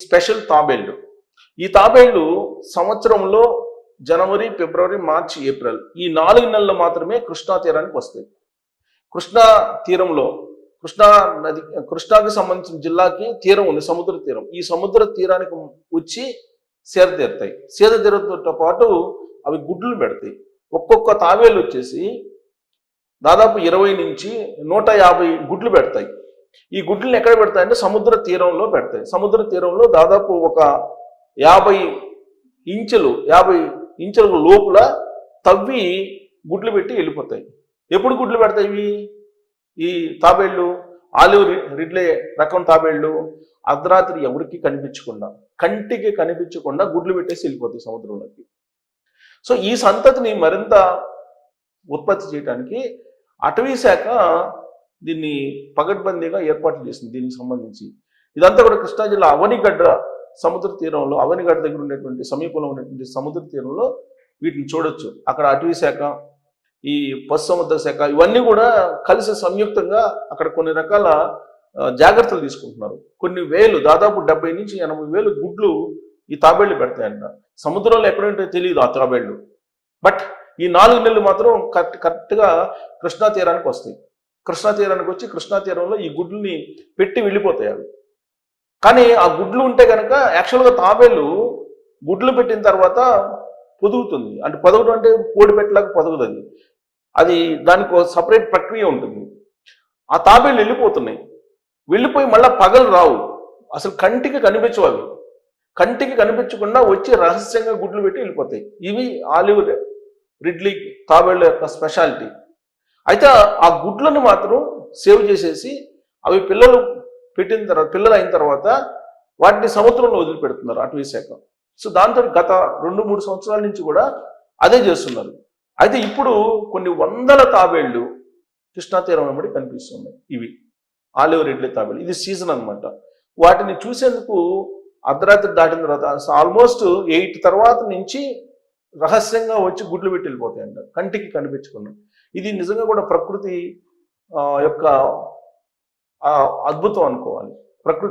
Special తాబేళ్లు. ఈ తాబేళ్లు సంవత్సరంలో జనవరి, ఫిబ్రవరి, మార్చి, April ఈ 4 నెలలు మాత్రమే కృష్ణా తీరానికి వస్తాయి. కృష్ణా తీరంలో కృష్ణా నది, కృష్ణాకి సంబంధించిన జిల్లాకి తీరం ఉంది, సముద్ర తీరం. ఈ సముద్ర తీరానికి వచ్చి సేద తీరుతాయి. సేద తీరతో పాటు అవి గుడ్లు పెడతాయి. ఒక్కొక్క తాబేలు వచ్చేసి దాదాపు 20 నుంచి 150 గుడ్లు పెడతాయి. ఈ గుడ్లను ఎక్కడ పెడతాయంటే సముద్ర తీరంలో పెడతాయి. సముద్ర తీరంలో దాదాపు ఒక 50 ఇంచుల లోపల తవ్వి గుడ్లు పెట్టి వెళ్ళిపోతాయి. ఎప్పుడు గుడ్లు పెడతాయి ఈ తాబేళ్లు? ఆలివ్ రిడ్లే రకం తాబేళ్లు అర్ధరాత్రి ఎవరికి కనిపించకుండా, కంటికి కనిపించకుండా గుడ్లు పెట్టేసి వెళ్ళిపోతాయి సముద్రంలోకి. సో ఈ సంతతిని మరింత ఉత్పత్తి చేయడానికి అటవీ శాఖ దీన్ని పగడ్బందీగా ఏర్పాట్లు చేసింది. దీనికి సంబంధించి ఇదంతా కూడా కృష్ణా జిల్లా అవనిగడ్డ సముద్ర తీరంలో, అవనిగడ్డ దగ్గర ఉండేటువంటి సమీపంలో ఉన్నటువంటి సముద్ర తీరంలో వీటిని చూడొచ్చు. అక్కడ అటవీ శాఖ, ఈ పశు సముద్ర శాఖ ఇవన్నీ కూడా కలిసి సంయుక్తంగా అక్కడ కొన్ని రకాల జాగ్రత్తలు తీసుకుంటున్నారు. కొన్ని వేలు, దాదాపు 70 నుంచి 80 వేలు గుడ్లు ఈ తాబేళ్లు పెడతాయంట. సముద్రంలో ఎక్కడంటే తెలియదు ఆ తాబేళ్లు. బట్ ఈ 4 నెలలు మాత్రం కరెక్ట్గా కృష్ణా తీరానికి వస్తాయి. కృష్ణా తీరానికి వచ్చి కృష్ణా తీరంలో ఈ గుడ్లని పెట్టి వెళ్ళిపోతాయి అవి. కానీ ఆ గుడ్లు ఉంటే కనుక యాక్చువల్గా తాబేలు గుడ్లు పెట్టిన తర్వాత పొదుగుతుంది. అంటే పొదగడం అంటే కోడి పెట్టలాగా పొదగదు. అది దానికి ఒక సపరేట్ ప్రక్రియ ఉంటుంది. ఆ తాబేలు వెళ్ళిపోతున్నాయి. వెళ్ళిపోయి మళ్ళీ పగలు రావు, అసలు కంటికి కనిపించవు. అవి కంటికి కనిపించకుండా వచ్చి రహస్యంగా గుడ్లు పెట్టి వెళ్ళిపోతాయి. ఇవి ఆలివ్ రిడ్లీ తాబేళ్ళ యొక్క స్పెషాలిటీ. అయితే ఆ గుడ్లను మాత్రం సేవ్ చేసేసి అవి పిల్లలు అయిన తర్వాత వాటిని సముద్రంలో వదిలిపెడుతున్నారు అటవీ శాఖ. సో దాంతో గత 2-3 సంవత్సరాల నుంచి కూడా అదే చేస్తున్నారు. అయితే ఇప్పుడు కొన్ని వందల తాబేళ్లు కృష్ణా తీరం వెంబడి కనిపిస్తున్నాయి. ఇవి ఆలివ్ రిడ్లీ తాబేళ్లు. ఇది సీజన్ అనమాట. వాటిని చూసేందుకు అర్ధరాత్రి దాటిన తర్వాత ఆల్మోస్ట్ 8 తర్వాత నుంచి రహస్యంగా వచ్చి గుడ్లు పెట్టి వెళ్ళిపోతాయంట, కంటికి కనిపించకుండా. ఇది నిజంగా కూడా ప్రకృతి యొక్క అద్భుతం అనుకోవాలి. ప్రకృతి